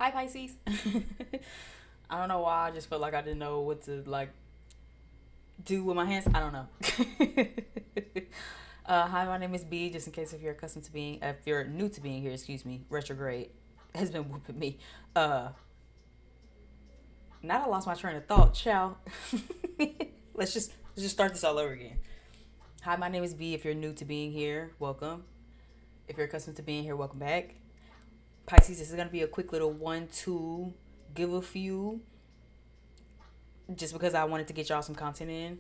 Hi, Pisces. I don't know why. I just felt like I didn't know what to like do with my hands. I don't know. Hi, my name is B. Just in case if you're accustomed to being, if you're new to being here, excuse me, retrograde has been whooping me. Uh, Now that I lost my train of thought, child. Let's just start this all over again. Hi, my name is B. If you're new to being here, welcome. If you're accustomed to being here, welcome back. Pisces, this is gonna be a quick little one, two, give a few, just because I wanted to get y'all some content in.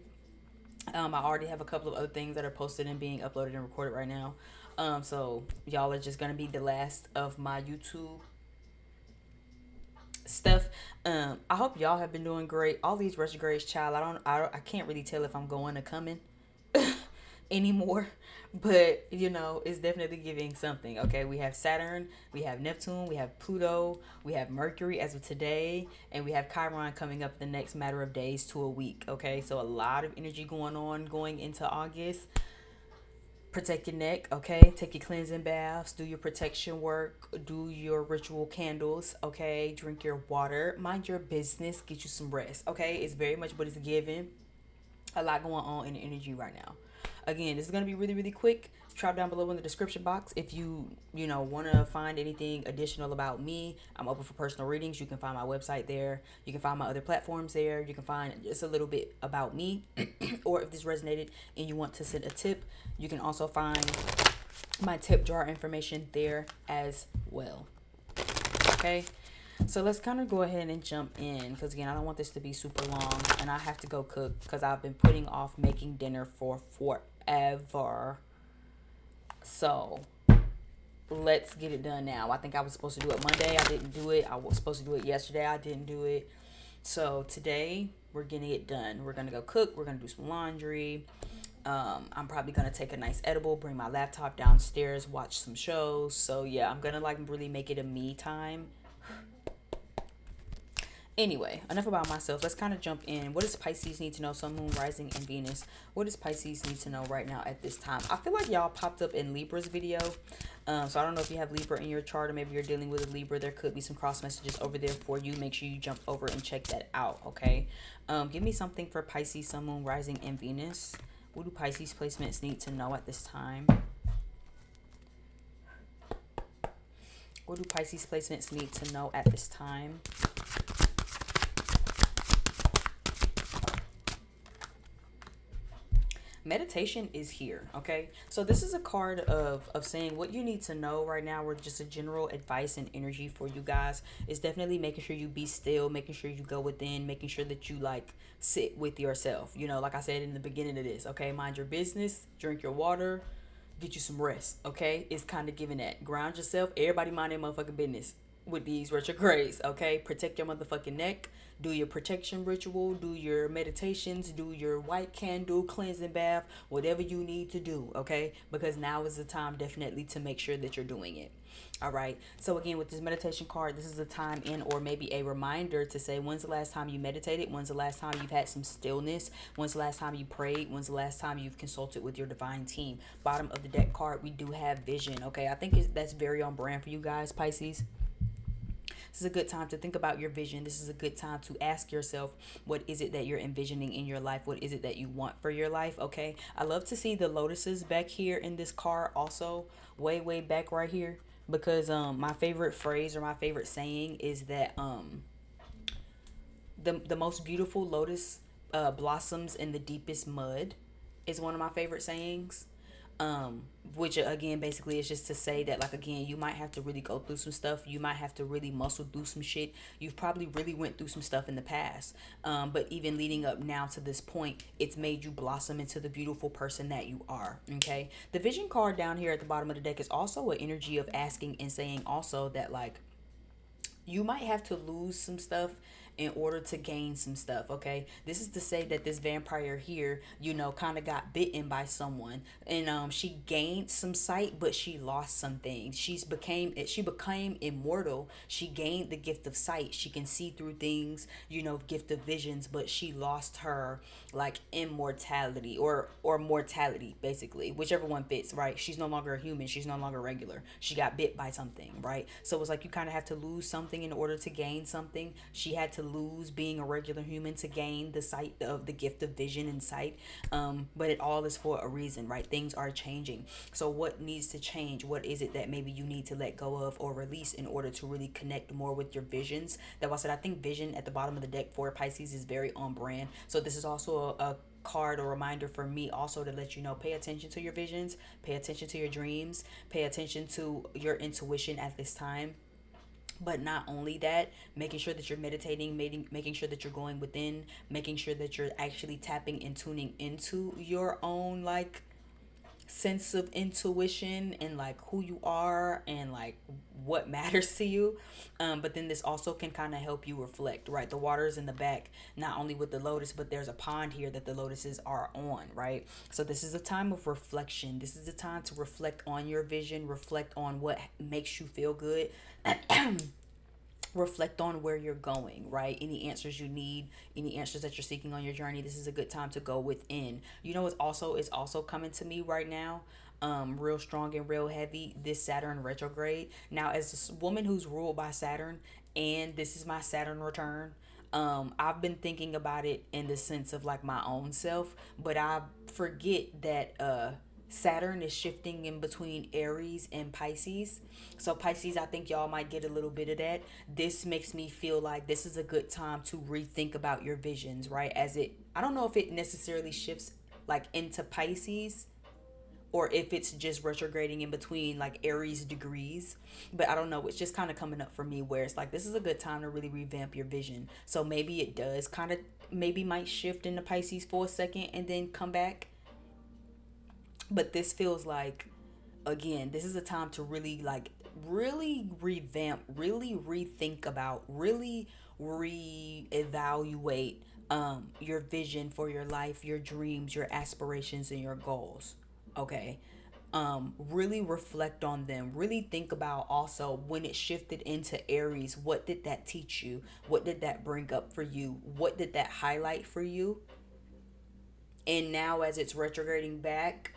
I already have a couple of other things that are posted and being uploaded and recorded right now. So y'all are just gonna be the last of my YouTube stuff. I hope y'all have been doing great. All these retrogrades, child. I can't really tell if I'm going or coming anymore, but it's definitely giving something. Okay, we have Saturn, we have Neptune, we have Pluto, we have Mercury as of today, and we have Chiron coming up the next matter of days to a week. Okay, so a lot of energy going on going into August. Protect your neck, okay? Take your cleansing baths, do your protection work, do your ritual candles, okay? Drink your water, mind your business, get you some rest, okay? It's very much what it's given. A lot going on in the energy right now. Again, this is going to be really, really quick. Drop down below in the description box if you want to find anything additional about me. I'm open for personal readings. You can find my website there. You can find my other platforms there. You can find just a little bit about me. Or if this resonated and you want to send a tip, you can also find my tip jar information there as well. Okay, so let's kind of go ahead and jump in, because again, I don't want this to be super long and I have to go cook because I've been putting off making dinner for forever. So let's get it done now. I think I was supposed to do it Monday. I didn't do it. I was supposed to do it yesterday. I didn't do it. So today we're getting it done. We're going to go cook. We're going to do some laundry. I'm probably going to take a nice edible, bring my laptop downstairs, watch some shows. So yeah, I'm going to like really make it a me time. Anyway, enough about myself. Let's kind of jump in. What does Pisces need to know? Sun, Moon, Rising, and Venus. What does Pisces need to know right now at this time? I feel like y'all popped up in Libra's video. So I don't know if you have Libra in your chart, or maybe you're dealing with a Libra. There could be some cross messages over there for you. Make sure you jump over and check that out, okay? Give me something for Pisces, Sun, Moon, Rising, and Venus. What do Pisces placements need to know at this time? What do Pisces placements need to know at this time? Meditation is here. Okay, so this is a card of saying what you need to know right now, or just a general advice and energy for you guys. Is definitely making sure you be still, making sure you go within, making sure that you like sit with yourself, like I said in the beginning of this. Okay, mind your business, drink your water, get you some rest. Okay, it's kind of giving that. Ground yourself. Everybody mind their motherfucking business with these retrogrades. Okay, protect your motherfucking neck. Do your protection ritual, do your meditations, do your white candle cleansing bath, whatever you need to do. Okay, because now is the time definitely to make sure that you're doing it. All right, so again, with this meditation card, this is a time in, or maybe a reminder to say, when's the last time you meditated? When's the last time you've had some stillness? When's the last time you prayed? When's the last time you've consulted with your divine team? Bottom of the deck card, we do have vision. Okay, I think that's very on brand for you guys, Pisces. This is a good time to think about your vision. This is a good time to ask yourself, what is it that you're envisioning in your life? What is it that you want for your life? Okay, I love to see the lotuses back here in this card, also way back right here, because my favorite phrase or my favorite saying is that the most beautiful lotus blossoms in the deepest mud is one of my favorite sayings. Which again basically is just to say that, like, again, you might have to really go through some stuff. You might have to really muscle through some shit. You've probably really went through some stuff in the past, but even leading up now to this point, it's made you blossom into the beautiful person that you are. Okay, the vision card down here at the bottom of the deck is also an energy of asking and saying also that, like, you might have to lose some stuff in order to gain some stuff. Okay, this is to say that this vampire here, kind of got bitten by someone, and she gained some sight, but she lost some things. She became immortal. She gained the gift of sight. She can see through things, gift of visions, but she lost her like immortality or mortality, basically, whichever one fits, right? She's no longer a human. She's no longer regular. She got bit by something, right? So it's like you kind of have to lose something in order to gain something. She had to lose being a regular human to gain the sight of the gift of vision and sight. But it all is for a reason, right? Things are changing. So what needs to change? What is it that maybe you need to let go of or release in order to really connect more with your visions? That's why I said I think vision at the bottom of the deck for Pisces is very on brand. So this is also a card or reminder for me also to let you know, pay attention to your visions, pay attention to your dreams, pay attention to your intuition at this time. But not only that, making sure that you're meditating, making sure that you're going within, making sure that you're actually tapping and tuning into your own like sense of intuition and like who you are and like what matters to you. But then this also can kind of help you reflect, right? The water is in the back, not only with the lotus, but there's a pond here that the lotuses are on, right? So this is a time of reflection. This is a time to reflect on your vision, reflect on what makes you feel good. Reflect on where you're going, right? Any answers you need, any answers that you're seeking on your journey, this is a good time to go within. It's also coming to me right now, real strong and real heavy, this Saturn retrograde. Now, as a woman who's ruled by Saturn, and this is my Saturn return, I've been thinking about it in the sense of like my own self, but I forget that Saturn is shifting in between Aries and Pisces. So Pisces, I think y'all might get a little bit of that. This makes me feel like this is a good time to rethink about your visions, right? I don't know if it necessarily shifts like into Pisces or if it's just retrograding in between like Aries degrees. But I don't know. It's just kind of coming up for me where it's like this is a good time to really revamp your vision. So maybe it does kind of maybe might shift into Pisces for a second and then come back. But this feels like, again, this is a time to really like really revamp, really rethink about, really reevaluate your vision for your life, your dreams, your aspirations, and your goals. Okay. Really reflect on them. Really think about also when it shifted into Aries, what did that teach you? What did that bring up for you? What did that highlight for you? And now as it's retrograding back,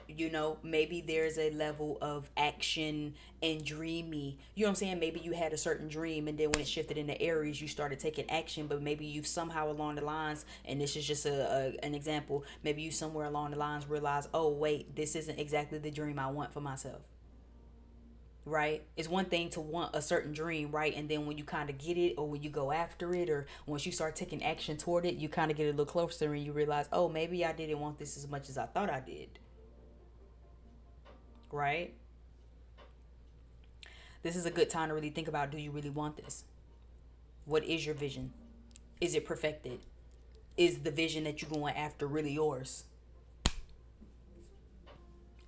maybe there's a level of action and dreamy, you know what I'm saying? Maybe you had a certain dream, and then when it shifted into Aries you started taking action, but maybe you somehow along the lines, and this is just an example, maybe you somewhere along the lines realize, oh wait, this isn't exactly the dream I want for myself, right? It's one thing to want a certain dream, right? And then when you kind of get it, or when you go after it, or once you start taking action toward it, you kind of get a little closer and you realize, oh, maybe I didn't want this as much as I thought I did, right? This is a good time to really think about, do you really want this? What is your vision? Is it perfected? Is the vision that you're going after really yours?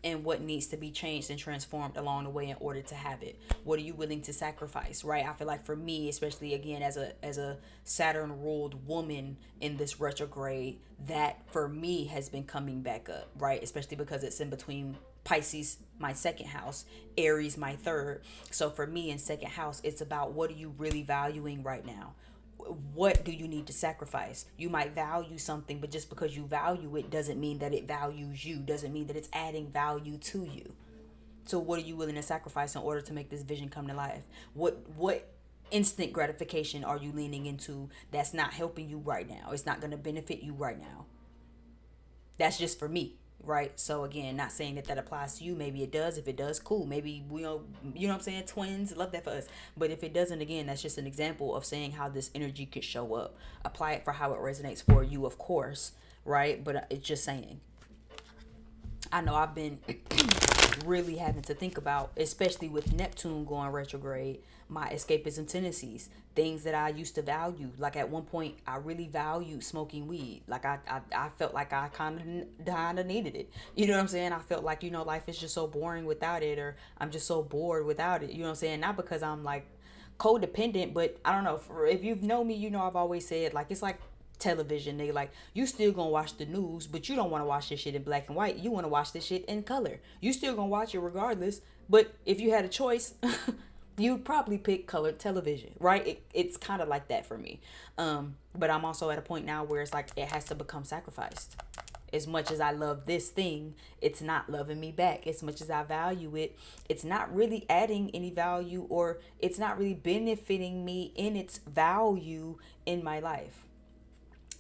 And what needs to be changed and transformed along the way in order to have it? What are you willing to sacrifice, right? I feel like for me, especially again as a Saturn ruled woman in this retrograde, that for me has been coming back up, right? Especially because it's in between Pisces, my second house, Aries, my third. So for me in second house, it's about, what are you really valuing right now? What do you need to sacrifice? You might value something, but just because you value it doesn't mean that it values you, doesn't mean that it's adding value to you. So what are you willing to sacrifice in order to make this vision come to life? What instant gratification are you leaning into that's not helping you right now? It's not going to benefit you right now. That's just for me, right? So again, not saying that that applies to you. Maybe it does. If it does, cool. Maybe we know, you know what I'm saying? Twins, love that for us. But if it doesn't, again, that's just an example of saying how this energy could show up. Apply it for how it resonates for you, of course, right? But it's just saying. I know I've been really having to think about, especially with Neptune going retrograde, my escapism tendencies, things that I used to value. Like at one point, I really valued smoking weed. Like I felt like I kind of needed it. You know what I'm saying? I felt like, life is just so boring without it, or I'm just so bored without it. You know what I'm saying? Not because I'm like codependent, but I don't know. If you've known me, you know I've always said, like, it's like television. They like, you still gonna watch the news, but you don't want to watch this shit in black and white. You want to watch this shit in color. You still gonna watch it regardless. But if you had a choice, you'd probably pick colored television, right? It's kind of like that for me. But I'm also at a point now where it's like it has to become sacrificed. As much as I love this thing, it's not loving me back. As much as I value it, it's not really adding any value, or it's not really benefiting me in its value in my life.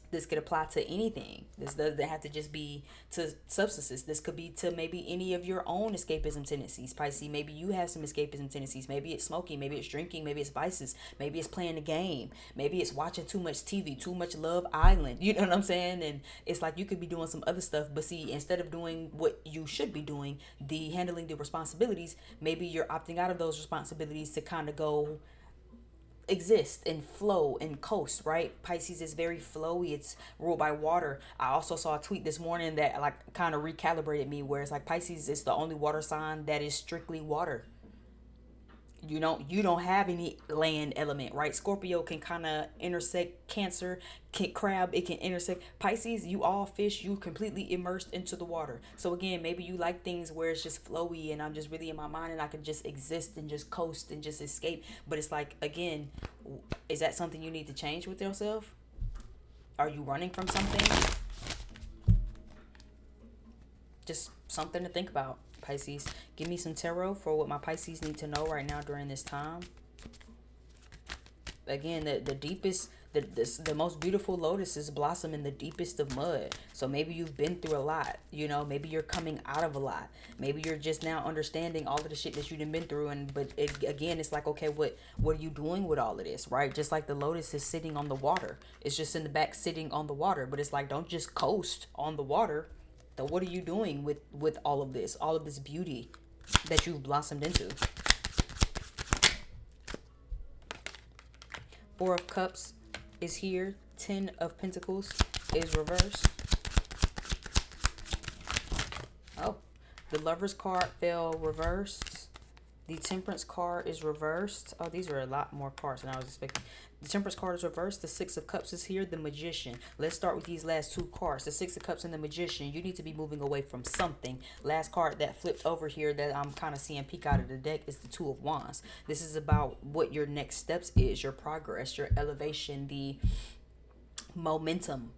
This could apply to anything. This doesn't have to just be to substances. This could be to maybe any of your own escapism tendencies. Pisces, maybe you have some escapism tendencies. Maybe it's smoking, maybe it's drinking, maybe it's vices, maybe it's playing the game, maybe it's watching too much TV, too much Love Island. You know what I'm saying? And it's like you could be doing some other stuff, but see, instead of doing what you should be doing, the handling the responsibilities, maybe you're opting out of those responsibilities to kind of go exist and flow and coast, right? Pisces is very flowy. It's ruled by water. I also saw a tweet this morning that like kind of recalibrated me, where it's like Pisces is the only water sign that is strictly water. You don't have any land element, right? Scorpio can kind of intersect Cancer, Crab, it can intersect Pisces. You all fish, you completely immersed into the water. So again, maybe you like things where it's just flowy and I'm just really in my mind and I can just exist and just coast and just escape. But it's like, again, is that something you need to change with yourself? Are you running from something? Just something to think about, Pisces. Give me some tarot for what my Pisces need to know right now during this time. Again, the deepest, the most beautiful lotuses blossom in the deepest of mud. So maybe you've been through a lot. Maybe you're coming out of a lot. Maybe you're just now understanding all of the shit that you've been through. Again, it's like, okay, what are you doing with all of this, right? Just like the lotus is sitting on the water. It's just in the back sitting on the water. But it's like, don't just coast on the water. So what are you doing with all of this beauty that you've blossomed into? Four of Cups is here. 10 of Pentacles is reversed. Oh, the Lover's card fell reversed. The Temperance card is reversed. Oh, these are a lot more cards than I was expecting. The Temperance card is reversed. The Six of Cups is here. The Magician. Let's start with these last two cards. The Six of Cups and the Magician. You need to be moving away from something. Last card that flipped over here that I'm kind of seeing peek out of the deck is the Two of Wands. This is about what your next steps is, your progress, your elevation, the momentum,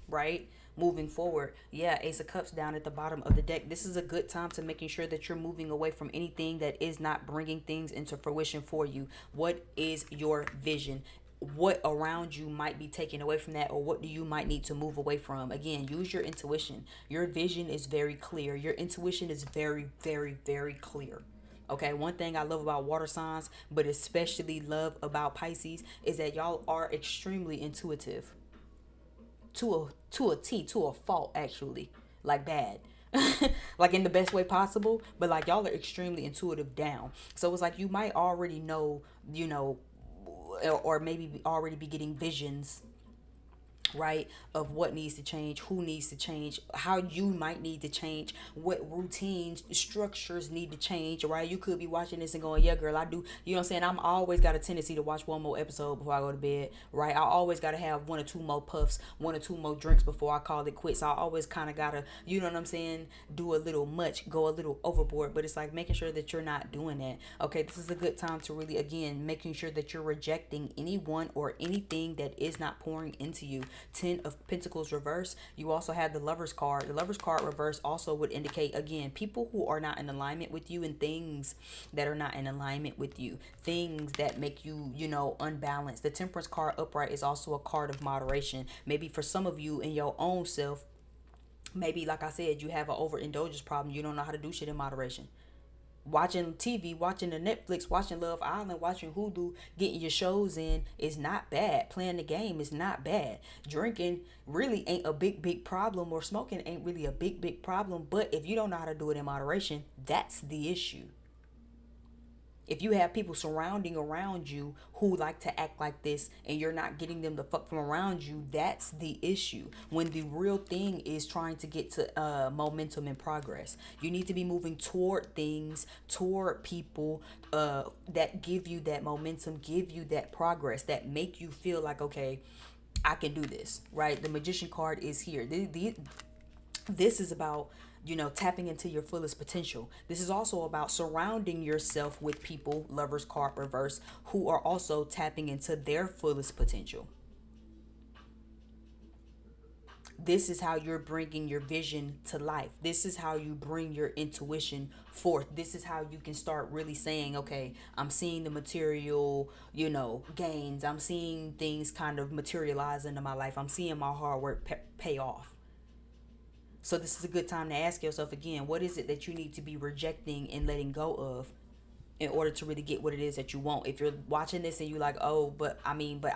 right? Moving forward. Yeah, Ace of Cups down at the bottom of the deck. This is a good time to making sure that you're moving away from anything that is not bringing things into fruition for you. What is your vision? What around you might be taken away from that, or what do you might need to move away from? Again, use your intuition. Your vision is very clear. Your intuition is very, very, very clear. Okay, one thing I love about water signs, but especially love about Pisces, is that y'all are extremely intuitive. To a T, to a fault, actually. Like bad. Like in the best way possible, but like y'all are extremely intuitive down. So it's like you might already know, or maybe already be getting visions, right, of what needs to change, who needs to change, how you might need to change, what routines, structures need to change, right? You could be watching this and going, yeah, girl, I do. You know what I'm saying? I'm always got a tendency to watch one more episode before I go to bed, right? I always got to have one or two more puffs, one or two more drinks before I call it quits. I always kind of got to, you know what I'm saying, do a little much, go a little overboard. But it's like making sure that you're not doing that. Okay, this is a good time to really, again, making sure that you're rejecting anyone or anything that is not pouring into you. 10 of Pentacles reverse. You also have the Lover's card. The Lover's card reverse also would indicate, again, people who are not in alignment with you and things that are not in alignment with you. Things that make you, unbalanced. The Temperance card upright is also a card of moderation. Maybe for some of you in your own self, maybe, like I said, you have an overindulgence problem. You don't know how to do shit in moderation. Watching TV, watching the Netflix, watching Love Island, watching Hulu, getting your shows in is not bad. Playing the game is not bad. Drinking really ain't a big problem, or smoking ain't really a big problem. But if you don't know how to do it in moderation, that's the issue. If you have people surrounding around you who like to act like this and you're not getting them the fuck from around you, that's the issue. When the real thing is trying to get to momentum and progress, you need to be moving toward things, toward people that give you that momentum, give you that progress, that make you feel like, okay, I can do this, right? The magician card is here. This is about, tapping into your fullest potential. This is also about surrounding yourself with people, lovers card reverse, who are also tapping into their fullest potential. This is how you're bringing your vision to life. This is how you bring your intuition forth. This is how you can start really saying, okay, I'm seeing the material, gains. I'm seeing things kind of materialize into my life. I'm seeing my hard work pay off. So this is a good time to ask yourself again, what is it that you need to be rejecting and letting go of in order to really get what it is that you want? If you're watching this and you're like, oh, but I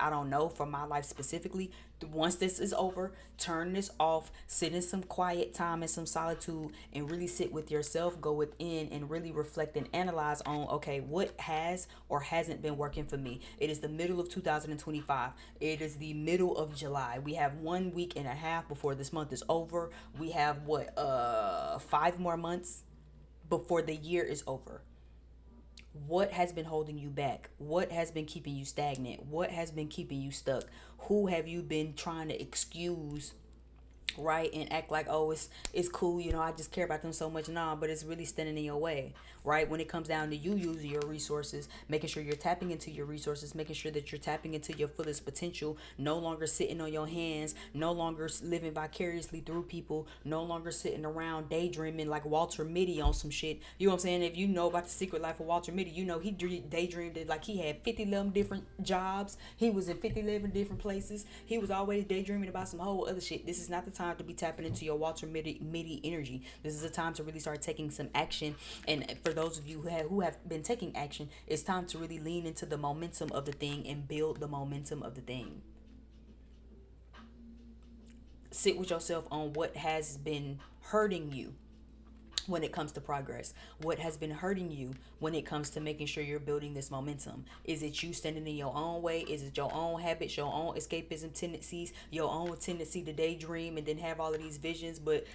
don't know for my life specifically, once this is over, turn this off, sit in some quiet time and some solitude, and really sit with yourself, go within and really reflect and analyze on, okay, what has or hasn't been working for me. It is the middle of 2025. It is the middle of July. We have 1 week and a half before this month is over. We have 5 more months before the year is over. What has been holding you back? What has been keeping you stagnant? What has been keeping you stuck? Who have you been trying to excuse, right, and act like, oh, it's cool, I just care about them so much now, but it's really standing in your way, right? When it comes down to you using your resources, making sure you're tapping into your resources, making sure that you're tapping into your fullest potential, no longer sitting on your hands, no longer living vicariously through people, no longer sitting around daydreaming like Walter Mitty on some shit. You know what I'm saying? If you know about the secret life of Walter Mitty, he daydreamed it like he had 50 different jobs. He was in 50 different places. He was always daydreaming about some whole other shit. This is not the time to be tapping into your Walter Mitty energy. This is a time to really start taking some action. And for those of you who have been taking action, it's time to really lean into the momentum of the thing and build the momentum of the thing. Sit with yourself on what has been hurting you when it comes to progress. What has been hurting you when it comes to making sure you're building this momentum? Is it you standing in your own way? Is it your own habits, your own escapism tendencies, your own tendency to daydream and then have all of these visions, but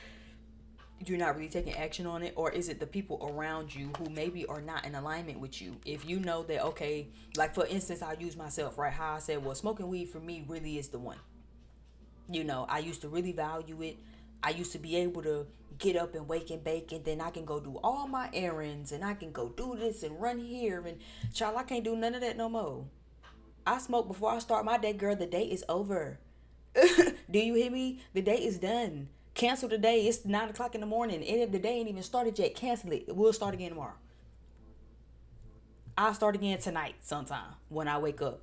you're not really taking action on it? Or is it the people around you who maybe are not in alignment with you? If you know that, okay, like for instance, I'll use myself, right? How I said, well, smoking weed for me really is the one. I used to really value it. I used to be able to get up and wake and bake, and then I can go do all my errands, and I can go do this and run here. And child, I can't do none of that no more. I smoke before I start my day, girl. The day is over. Do you hear me? The day is done. Cancel the day. It's 9 o'clock in the morning. And the day ain't even started yet. Cancel it. We'll start again tomorrow. I'll start again tonight sometime when I wake up.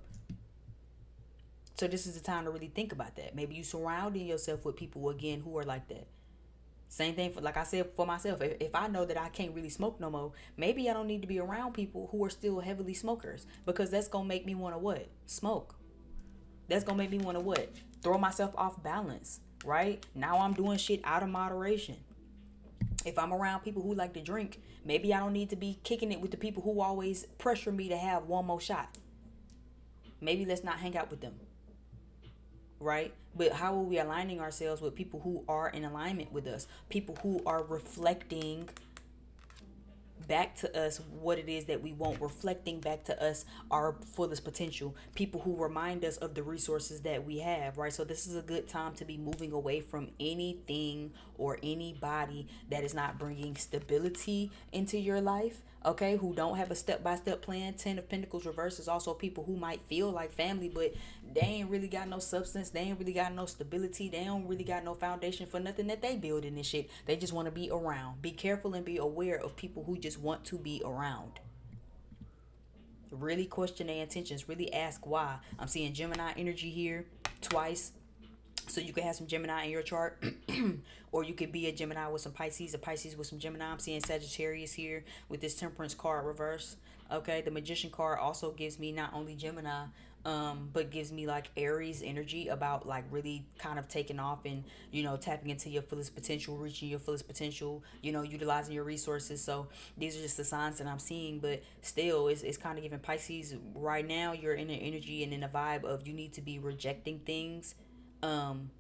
So this is the time to really think about that. Maybe you surrounding yourself with people again who are like that. Same thing for, like I said, for myself. If I know that I can't really smoke no more, maybe I don't need to be around people who are still heavily smokers, because that's gonna make me want to what? Smoke. That's gonna make me want to what? Throw myself off balance. Right? Now I'm doing shit out of moderation. If I'm around people who like to drink, maybe I don't need to be kicking it with the people who always pressure me to have one more shot. Maybe let's not hang out with them. Right? But how are we aligning ourselves with people who are in alignment with us? People who are reflecting back to us what it is that we want, reflecting back to us our fullest potential, people who remind us of the resources that we have, right? So this is a good time to be moving away from anything or anybody that is not bringing stability into your life, okay, who don't have a step-by-step plan. 10 of Pentacles reverse is also people who might feel like family, but they ain't really got no substance. They ain't really got no stability. They don't really got no foundation for nothing that they build in this shit. They just want to be around. Be careful and be aware of people who just want to be around. Really question their intentions. Really ask why. I'm seeing Gemini energy here twice. So you could have some Gemini in your chart, or you could be a Gemini with some Pisces, a Pisces with some Gemini. I'm seeing Sagittarius here with this Temperance card reverse. Okay, the Magician card also gives me not only Gemini, but gives me like Aries energy about like really kind of taking off and, tapping into your fullest potential, reaching your fullest potential, utilizing your resources. So these are just the signs that I'm seeing, but still it's kind of giving Pisces right now. You're in an energy and in a vibe of you need to be rejecting things. Um,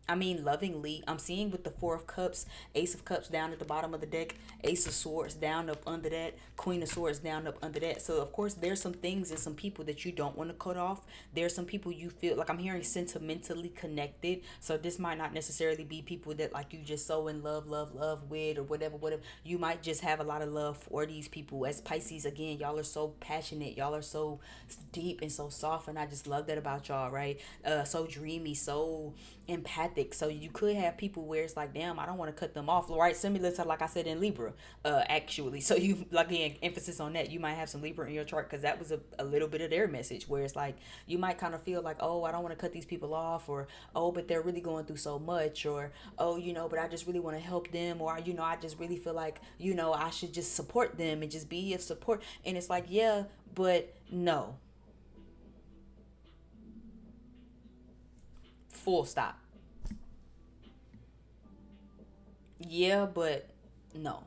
I mean, lovingly. I'm seeing with the Four of Cups, Ace of Cups down at the bottom of the deck, Ace of Swords down up under that, Queen of Swords down up under that. So, of course, there's some things and some people that you don't want to cut off. There's some people you feel like I'm hearing sentimentally connected. So, this might not necessarily be people that like you just so in love, love with, or whatever, whatever. You might just have a lot of love for these people. As Pisces, again, y'all are so passionate. Y'all are so deep and so soft. And I just love that about y'all, right? So dreamy, so empathic. So you could have people where it's like, damn, I don't want to cut them off, right? Similar to like I said in Libra, actually. So you, like, again, emphasis on that. You might have some Libra in your chart because that was a little bit of their message where it's like you might kind of feel like, oh, I don't want to cut these people off, or oh, but they're really going through so much, or oh, but I just really want to help them, or I just really feel like I should just support them and just be of support. And it's like, yeah, but no, full stop. Yeah, but no.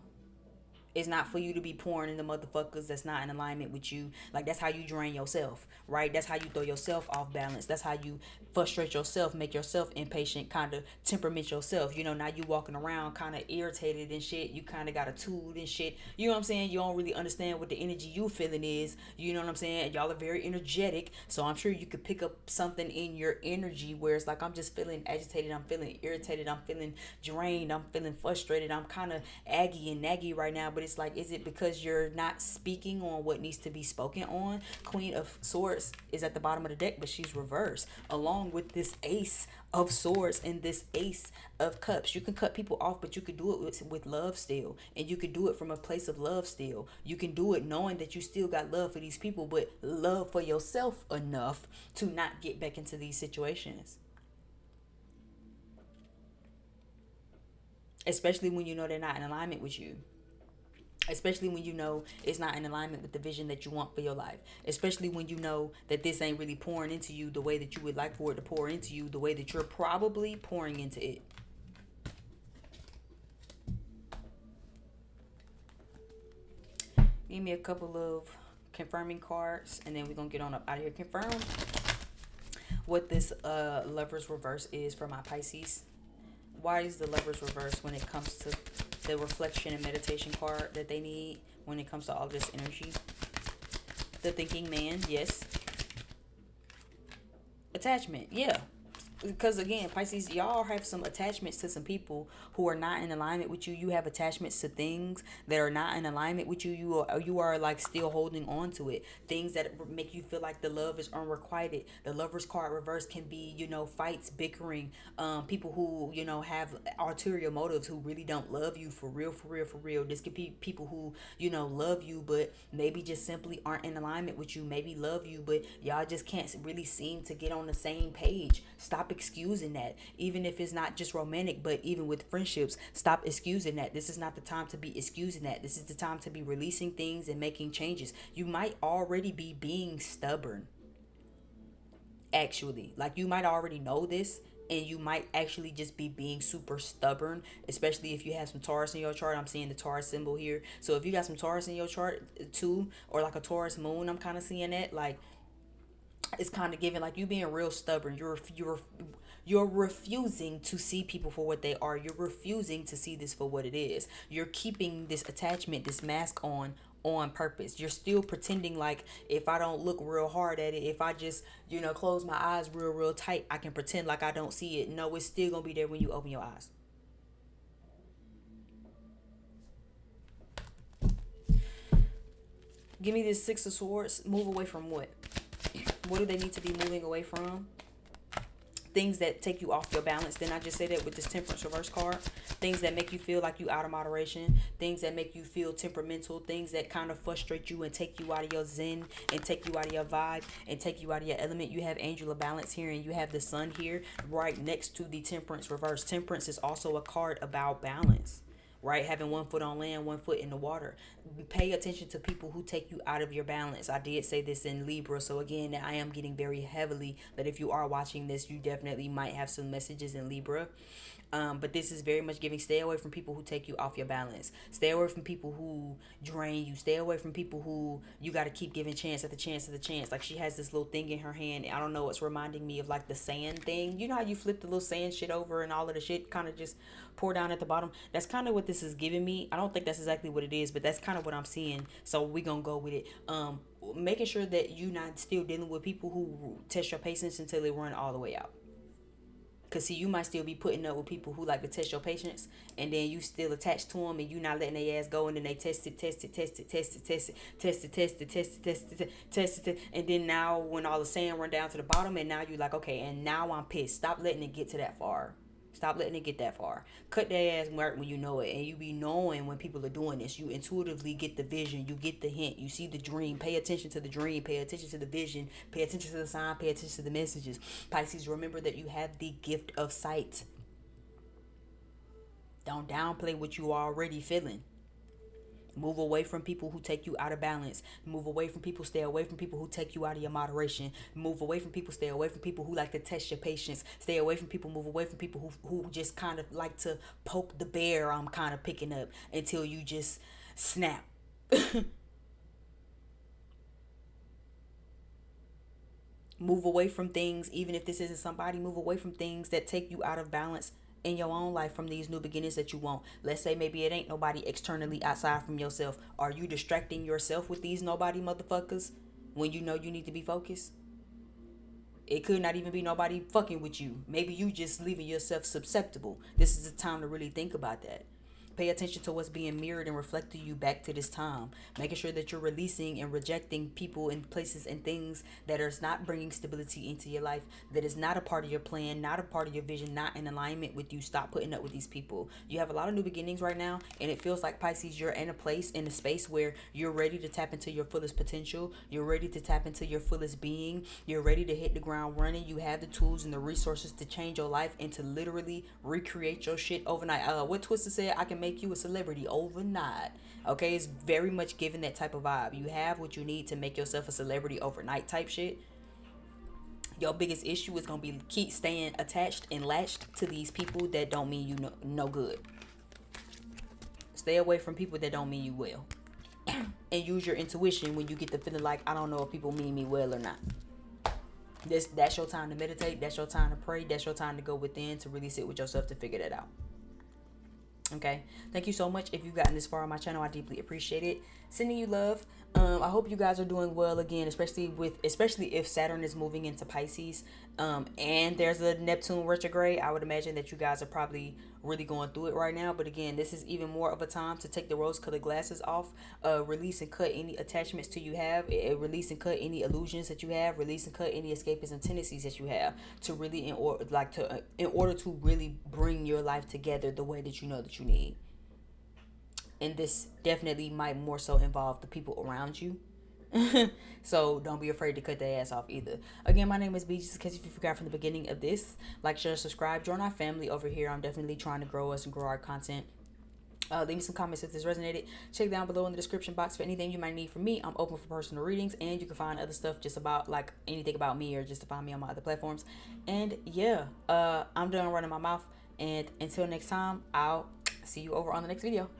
It's not for you to be pouring into motherfuckers that's not in alignment with you. Like, that's how you drain yourself, right? That's how you throw yourself off balance. That's how you frustrate yourself, make yourself impatient, kind of temperament yourself. Now you walking around kind of irritated and shit. You kind of got a tool and shit. You know what I'm saying? You don't really understand what the energy you feeling is. You know what I'm saying? Y'all are very energetic. So I'm sure you could pick up something in your energy where it's like, I'm just feeling agitated. I'm feeling irritated. I'm feeling drained. I'm feeling frustrated. I'm kind of aggy and naggy right now. But it's like, is it because you're not speaking on what needs to be spoken on? Queen of Swords is at the bottom of the deck, but she's reversed along with this Ace of Swords and this Ace of Cups. You can cut people off, but you could do it with love still, and you could do it from a place of love still. You can do it knowing that you still got love for these people, but love for yourself enough to not get back into these situations, especially when you know they're not in alignment with you, especially when you know it's not in alignment with the vision that you want for your life, especially when you know that this ain't really pouring into you the way that you would like for it to pour into you, the way that you're probably pouring into it. Give me a couple of confirming cards and then we're gonna get on up out of here. Confirm what this Lovers reverse is for my Pisces. Why is the Lovers reverse when it comes to the reflection and meditation card that they need when it comes to all this energy? The thinking man, yes. Attachment, yeah. Because again, Pisces, y'all have some attachments to some people who are not in alignment with you. You have attachments to things that are not in alignment with you. You are like still holding on to it. Things that make you feel like the love is unrequited. The Lover's card reverse can be, fights, bickering, people who, have ulterior motives, who really don't love you for real, for real, for real. This could be people who, love you, but maybe just simply aren't in alignment with you. Maybe love you, but y'all just can't really seem to get on the same page. Stop excusing that. Even if it's not just romantic, but even with friendships, stop excusing that. This is not the time to be excusing that. This is the time to be releasing things and making changes. You might already be being stubborn, actually. Like, you might already know this, and you might actually just be being super stubborn, especially if you have some Taurus in your chart. I'm seeing the Taurus symbol here. So if you got some Taurus in your chart too, or like a Taurus moon, I'm kind of seeing that. Like, it's kind of giving like you being real stubborn. You're refusing to see people for what they are. You're refusing to see this for what it is. You're keeping this attachment, this mask on purpose. You're still pretending like, if I don't look real hard at it, if I just, close my eyes real tight, I can pretend like I don't see it. No, it's still gonna be there when you open your eyes. Give me this Six of Swords. Move away from what? What do they need to be moving away from? Things that take you off your balance. Then I just say that with this Temperance reverse card. Things that make you feel like you out of moderation. Things that make you feel temperamental. Things that kind of frustrate you and take you out of your zen and take you out of your vibe and take you out of your element. You have Angel of Balance here and you have the Sun here right next to the Temperance reverse. Temperance is also a card about balance, right? Having one foot on land, one foot in the water. Pay attention to people who take you out of your balance. I did say this in Libra, so again, I am getting very heavily that if you are watching this, you definitely might have some messages in Libra. But this is very much giving, stay away from people who take you off your balance. Stay away from people who drain you. Stay away from people who you got to keep giving chance at the chance at the chance. Like she has this little thing in her hand. I don't know, it's reminding me of like the sand thing. You know how you flip the little sand shit over and all of the shit kind of just pour down at the bottom? That's kind of what this is giving me. I don't think that's exactly what it is, but that's kind of what I'm seeing. So we gonna go with it. Making sure that you not still dealing with people who test your patience until they run all the way out. Cause see, you might still be putting up with people who like to test your patience, and then you still attached to them, and you not letting their ass go, and then they test it, and then now when all the sand run down to the bottom, and now you like, okay, and now I'm pissed. Stop letting it get to that far. Stop letting it get that far. Cut their ass mark when you know it. And you be knowing when people are doing this. You intuitively get the vision. You get the hint. You see the dream. Pay attention to the dream. Pay attention to the vision. Pay attention to the sign. Pay attention to the messages. Pisces, remember that you have the gift of sight. Don't downplay what you are already feeling. Move away from people who take you out of balance. Move away from people, stay away from people who take you out of your moderation. Move away from people, stay away from people who like to test your patience. Stay away from people, move away from people who just kind of like to poke the bear I'm kind of picking up until you just snap. Move away from things, even if this isn't somebody, move away from things that take you out of balance in your own life from these new beginnings that you want. Let's say maybe it ain't nobody externally outside from yourself. Are you distracting yourself with these nobody motherfuckers when you know you need to be focused? It could not even be nobody fucking with you. Maybe you just leaving yourself susceptible. This is the time to really think about that. Pay attention to what's being mirrored and reflected you back to this time. Making sure that you're releasing and rejecting people and places and things that are not bringing stability into your life, that is not a part of your plan, not a part of your vision, not in alignment with you. Stop putting up with these people. You have a lot of new beginnings right now, and it feels like, Pisces, you're in a place, in a space where you're ready to tap into your fullest potential. You're ready to tap into your fullest being. You're ready to hit the ground running. You have the tools and the resources to change your life and to literally recreate your shit overnight. What Twister said, I can make you a celebrity overnight. Okay, it's very much giving that type of vibe. You have what you need to make yourself a celebrity overnight type shit. Your biggest issue is gonna be keep staying attached and latched to these people that don't mean you no good. Stay away from people that don't mean you well. And use your intuition when you get the feeling like, I don't know if people mean me well or not. That's your time to meditate. That's your time to pray. That's your time to go within, to really sit with yourself to figure that out. Okay, thank you so much. If you've gotten this far on my channel, I deeply appreciate it. Sending you love. I hope you guys are doing well again, especially if Saturn is moving into Pisces, and there's a Neptune retrograde. I would imagine that you guys are probably really going through it right now. But again, this is even more of a time to take the rose-colored glasses off, release and cut any attachments to you have, release and cut any illusions that you have, release and cut any escapism tendencies that you have, to really in order to really bring your life together the way that you know that you need. And this definitely might more so involve the people around you. So don't be afraid to cut their ass off either. Again, my name is B, just in case if you forgot from the beginning of this. Like, share, subscribe, join our family over here. I'm definitely trying to grow us and grow our content. Leave me some comments if this resonated. Check down below in the description box for anything you might need from me. I'm open for personal readings, and you can find other stuff just about like anything about me, or just to find me on my other platforms. And yeah, I'm done running my mouth, and until next time, I'll see you over on the next video.